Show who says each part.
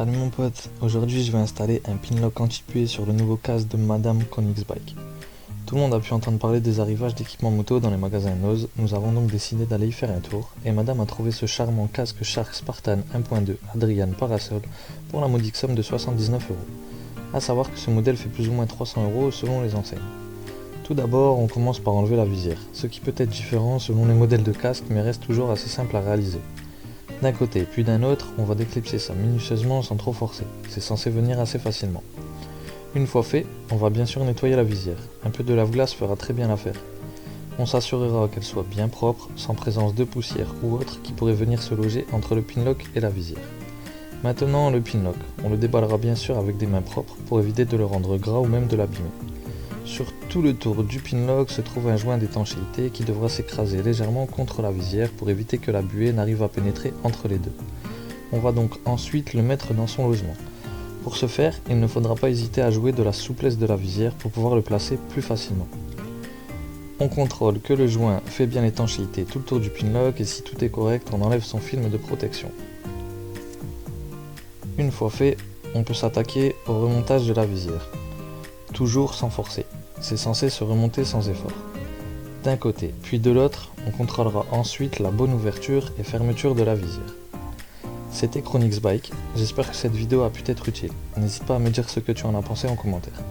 Speaker 1: Salut mon pote, aujourd'hui je vais installer un pinlock anti-puée sur le nouveau casque de Madame Koenigsbike. Tout le monde a pu entendre parler des arrivages d'équipements moto dans les magasins Noz, nous avons donc décidé d'aller y faire un tour et Madame a trouvé ce charmant casque Shark Spartan 1.2 Adrian Parasol pour la modique somme de 79 euros. A savoir que ce modèle fait plus ou moins 300 euros selon les enseignes. Tout d'abord, on commence par enlever la visière, ce qui peut être différent selon les modèles de casque mais reste toujours assez simple à réaliser. D'un côté puis d'un autre, on va déclipser ça minutieusement sans trop forcer, c'est censé venir assez facilement. Une fois fait, on va bien sûr nettoyer la visière, un peu de lave-glace fera très bien l'affaire. On s'assurera qu'elle soit bien propre, sans présence de poussière ou autre qui pourrait venir se loger entre le pinlock et la visière. Maintenant le pinlock, on le déballera bien sûr avec des mains propres pour éviter de le rendre gras ou même de l'abîmer. Sur tout le tour du pinlock se trouve un joint d'étanchéité qui devra s'écraser légèrement contre la visière pour éviter que la buée n'arrive à pénétrer entre les deux. On va donc ensuite le mettre dans son logement. Pour ce faire, il ne faudra pas hésiter à jouer de la souplesse de la visière pour pouvoir le placer plus facilement. On contrôle que le joint fait bien l'étanchéité tout le tour du pinlock et si tout est correct, on enlève son film de protection. Une fois fait, on peut s'attaquer au remontage de la visière. Toujours sans forcer, c'est censé se remonter sans effort. D'un côté puis de l'autre, on contrôlera ensuite la bonne ouverture et fermeture de la visière. C'était Koenigsbike, j'espère que cette vidéo a pu t'être utile. N'hésite pas à me dire ce que tu en as pensé en commentaire.